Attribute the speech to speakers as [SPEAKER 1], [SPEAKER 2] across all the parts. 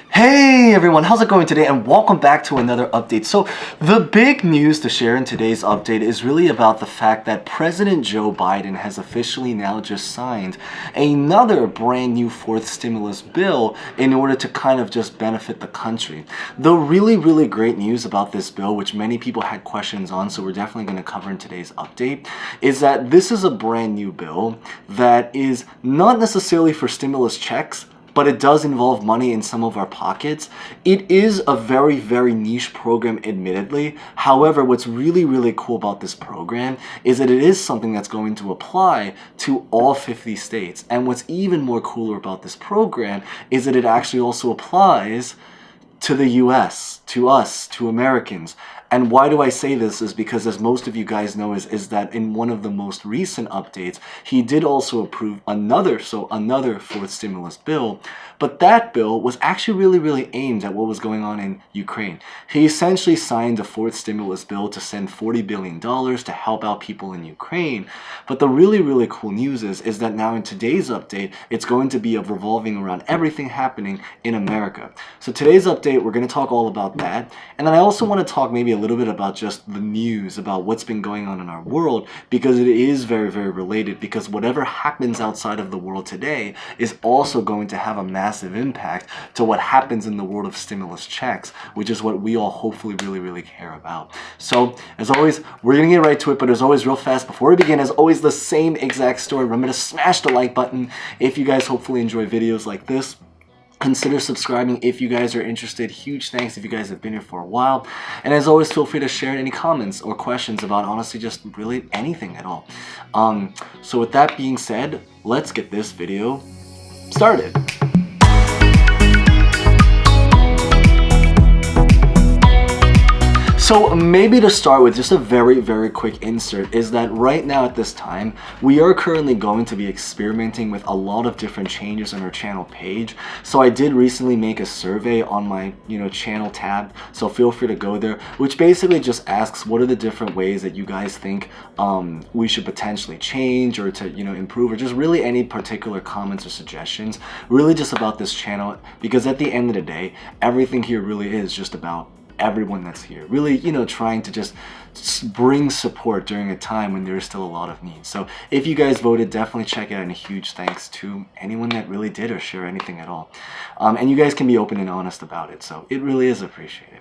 [SPEAKER 1] Hey everyone, how's it going today? And welcome back to another update. So the big news to share in today's update is really about the fact that President Joe Biden has officially now just signed another brand new fourth stimulus bill in order to kind of just benefit the country. The really great news about this bill, which many people had questions on, so we're definitely going to cover in today's update, is that this is a brand new bill that is not necessarily for stimulus checks, but it does involve money in some of our pockets. It is a very niche program, admittedly. However, what's really cool about this program is that it is something that's going to apply to all 50 states. And what's even more cooler about this program is that it actually also applies to the US, to us, to Americans. And why do I say this is because, as most of you guys know, is that in one of the most recent updates, he did also approve another fourth stimulus bill. But that bill was actually really aimed at what was going on in Ukraine. He essentially signed a fourth stimulus bill to send $40 billion to help out people in Ukraine. But the really cool news is that now in today's update, it's going to be revolving around everything happening in America. So today's update, we're going to talk all about that. And then I also want to talk maybe a little bit about just the news, about what's been going on in our world, because it is very related, because whatever happens outside of the world today is also going to have a massive impact to what happens in the world of stimulus checks, which is what we all hopefully really care about. So as always, we're gonna get right to it, but as always, real fast before we begin, as always, the same exact story. Remember to smash the like button if you guys hopefully enjoy videos like this. Consider subscribing if you guys are interested. Huge thanks if you guys have been here for a while. And as always, feel free to share any comments or questions about honestly just really anything at all. So with that being said, let's get this video started. So maybe to start with, just a very quick insert is that right now at this time, we are currently going to be experimenting with a lot of different changes on our channel page. So I did recently make a survey on my channel tab, so feel free to go there, which basically just asks what are the different ways that you guys think we should potentially change or to improve, or just really any particular comments or suggestions, really just about this channel, because at the end of the day, everything here really is just about everyone that's here, really trying to just bring support during a time when there's still a lot of need. So if you guys voted, definitely check it out, and a huge thanks to anyone that really did or share anything at all. And you guys can be open and honest about it, so it really is appreciated.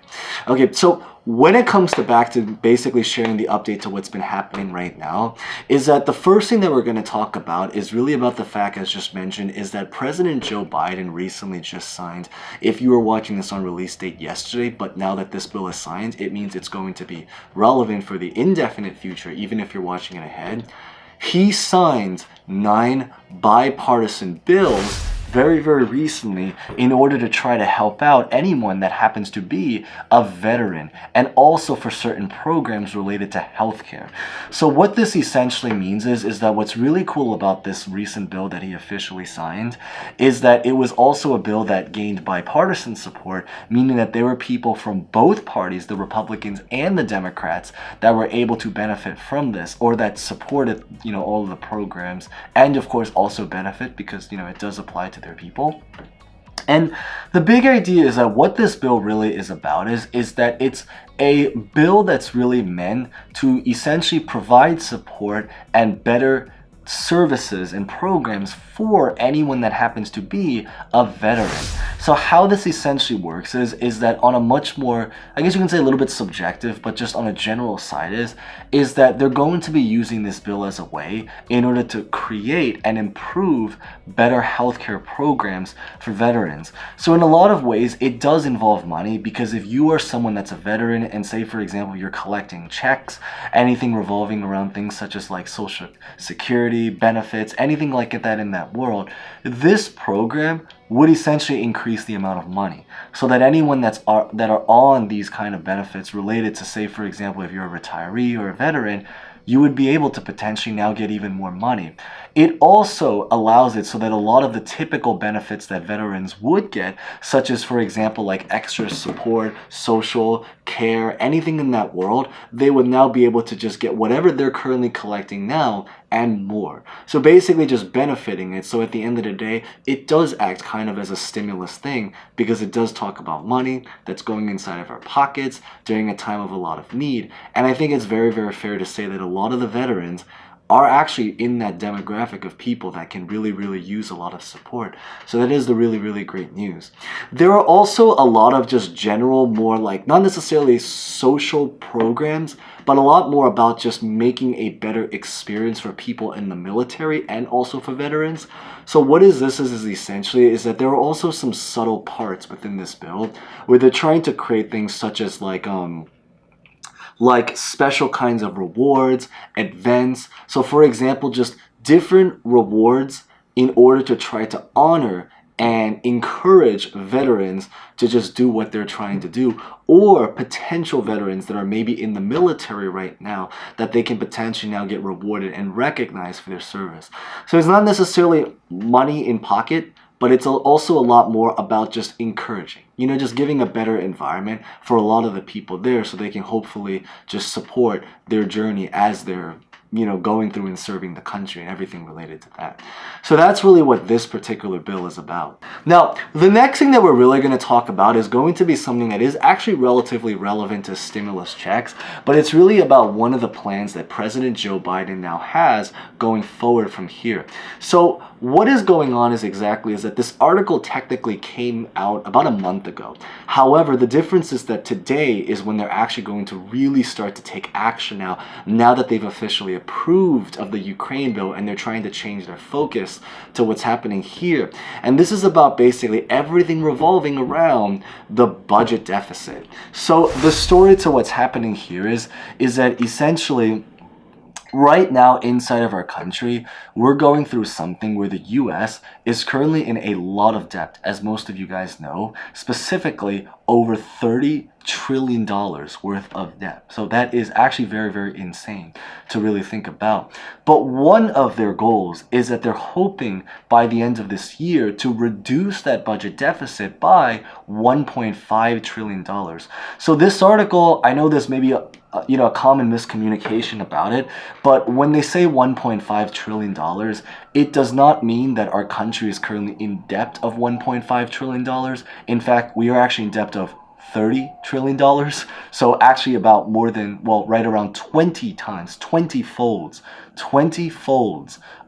[SPEAKER 1] Okay, so when it comes to back to basically sharing the update to what's been happening right now, is that the first thing that we're going to talk about is really about the fact, as just mentioned, is that President Joe Biden recently just signed, if you were watching this on release date yesterday, but now that this bill is signed, it means it's going to be relevant for the indefinite future, even if you're watching it ahead. He signed 9 bipartisan bills very recently in order to try to help out anyone that happens to be a veteran, and also for certain programs related to healthcare. So what this essentially means is that what's really cool about this recent bill that he officially signed is that it was also a bill that gained bipartisan support, meaning that there were people from both parties, the Republicans and the Democrats, that were able to benefit from this, or that supported all of the programs, and of course also benefit because it does apply to their people. And the big idea is that what this bill really is about is that it's a bill that's really meant to essentially provide support and better services and programs for anyone that happens to be a veteran. So how this essentially works is that on a much more, I guess you can say a little bit subjective, but just on a general side is that they're going to be using this bill as a way in order to create and improve better healthcare programs for veterans. So in a lot of ways, it does involve money, because if you are someone that's a veteran and say, for example, you're collecting checks, anything revolving around things such as like Social Security, benefits, anything like that in that world, this program would essentially increase the amount of money, so that anyone that are on these kind of benefits related to, say, for example, if you're a retiree or a veteran, you would be able to potentially now get even more money. It also allows it so that a lot of the typical benefits that veterans would get, such as, for example, like extra support, social, care, anything in that world, they would now be able to just get whatever they're currently collecting now and more. So basically just benefiting it. So at the end of the day, it does act kind of as a stimulus thing, because it does talk about money that's going inside of our pockets during a time of a lot of need. And I think it's very, very fair to say that a lot of the veterans are actually in that demographic of people that can really, really use a lot of support. So that is the really, really great news. There are also a lot of just general, more like, not necessarily social programs, but a lot more about just making a better experience for people in the military and also for veterans. So what is this is essentially is that there are also some subtle parts within this bill where they're trying to create things such as like special kinds of rewards, events. So for example, just different rewards in order to try to honor and encourage veterans to just do what they're trying to do, or potential veterans that are maybe in the military right now that they can potentially now get rewarded and recognized for their service. So it's not necessarily money in pocket, but it's also a lot more about just encouraging, just giving a better environment for a lot of the people there so they can hopefully just support their journey as they're going through and serving the country and everything related to that. So that's really what this particular bill is about. Now, the next thing that we're really going to talk about is going to be something that is actually relatively relevant to stimulus checks, but it's really about one of the plans that President Joe Biden now has going forward from here. So what is going on is that this article technically came out about a month ago. However, the difference is that today is when they're actually going to really start to take action now that they've officially approved of the Ukraine bill, and they're trying to change their focus to what's happening here. And this is about basically everything revolving around the budget deficit. So the story to what's happening here is that essentially right now inside of our country, we're going through something where the US is currently in a lot of debt, as most of you guys know, specifically over $30 trillion worth of debt. So that is actually very, very insane to really think about. But one of their goals is that they're hoping by the end of this year to reduce that budget deficit by $1.5 trillion. So this article, I know there's maybe a common miscommunication about it, but when they say $1.5 trillion, it does not mean that our country is currently in debt of $1.5 trillion. In fact, we are actually in debt of $30 trillion. So actually about more than, right around 20 times, 20 folds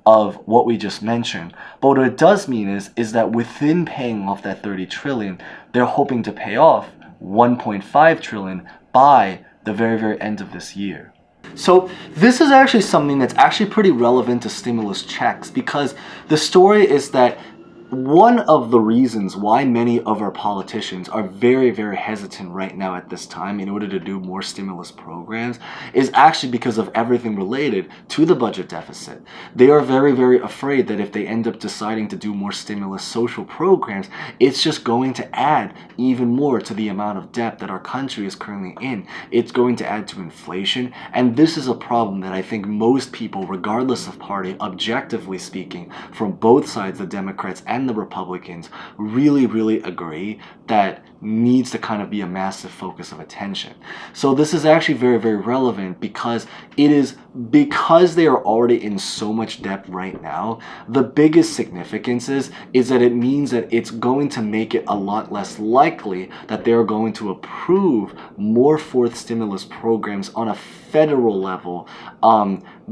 [SPEAKER 1] of what we just mentioned. But what it does mean is that within paying off that 30 trillion, they're hoping to pay off 1.5 trillion by the very, very end of this year. So this is actually something that's actually pretty relevant to stimulus checks, because the story is that one of the reasons why many of our politicians are very, very hesitant right now at this time in order to do more stimulus programs is actually because of everything related to the budget deficit. They are very, very afraid that if they end up deciding to do more stimulus social programs, it's just going to add even more to the amount of debt that our country is currently in. It's going to add to inflation, and this is a problem that I think most people, regardless of party, objectively speaking, from both sides, the Democrats and the Republicans, really, really agree that needs to kind of be a massive focus of attention. So this is actually very, very relevant because they are already in so much debt right now. The biggest significance is that it means that it's going to make it a lot less likely that they're going to approve more fourth stimulus programs on a federal level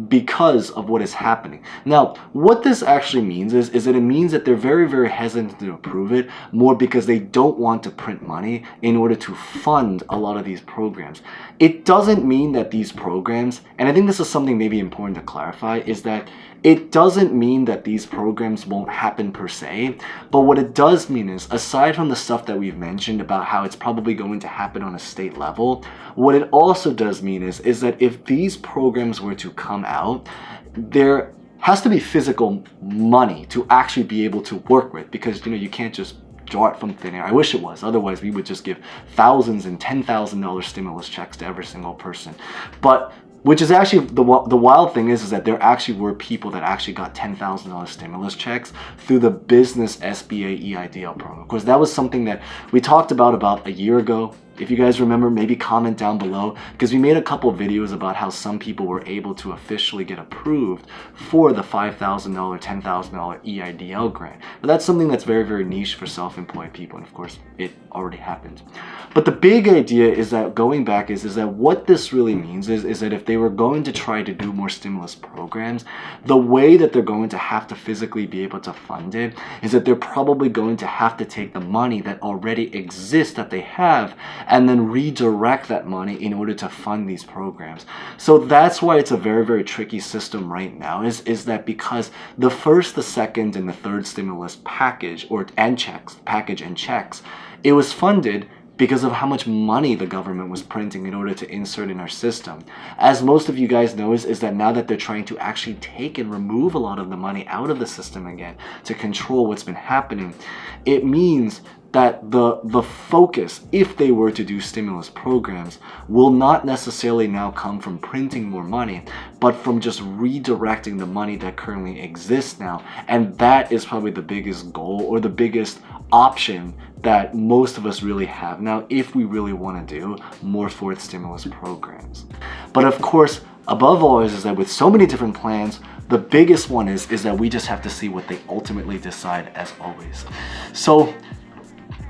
[SPEAKER 1] because of what is happening. Now, what this actually means is that it means that they're very, very hesitant to approve it, more because they don't want to print money in order to fund a lot of these programs. It doesn't mean that these programs, and I think this is something maybe important to clarify, is that it doesn't mean that these programs won't happen per se, but what it does mean is, aside from the stuff that we've mentioned about how it's probably going to happen on a state level, what it also does mean is that if these programs were to come out, there has to be physical money to actually be able to work with, because you can't just draw it from thin air. I wish it was. Otherwise, we would just give thousands and $10,000 stimulus checks to every single person. But which is actually the wild thing is that there actually were people that actually got $10,000 stimulus checks through the business SBA EIDL program. Of course, that was something that we talked about a year ago, If you guys remember, maybe comment down below, because we made a couple videos about how some people were able to officially get approved for the $5,000, $10,000 EIDL grant. But that's something that's very, very niche for self-employed people, and of course, it already happened. But the big idea is that, going back, is that what this really means is that if they were going to try to do more stimulus programs, the way that they're going to have to physically be able to fund it is that they're probably going to have to take the money that already exists that they have and then redirect that money in order to fund these programs. So that's why it's a very, very tricky system right now, is that because the first, the second, and the third stimulus package package and checks, it was funded because of how much money the government was printing in order to insert in our system. As most of you guys know, is that now that they're trying to actually take and remove a lot of the money out of the system again to control what's been happening, it means that the focus, if they were to do stimulus programs, will not necessarily now come from printing more money, but from just redirecting the money that currently exists now. And that is probably the biggest goal, or the biggest option that most of us really have now, if we really want to do more fourth stimulus programs. But of course, above all is that with so many different plans, the biggest one is that we just have to see what they ultimately decide, as always. So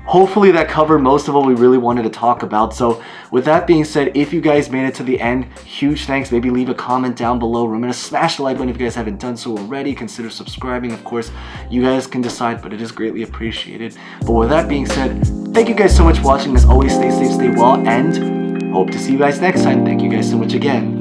[SPEAKER 1] hopefully that covered most of what we really wanted to talk about. So with that being said, if you guys made it to the end, huge thanks. Maybe leave a comment down below. Remember to smash the like button if you guys haven't done so already. Consider subscribing. Of course, you guys can decide, but it is greatly appreciated. But with that being said, thank you guys so much for watching. As always, stay safe, stay well, and hope to see you guys next time. Thank you guys so much again.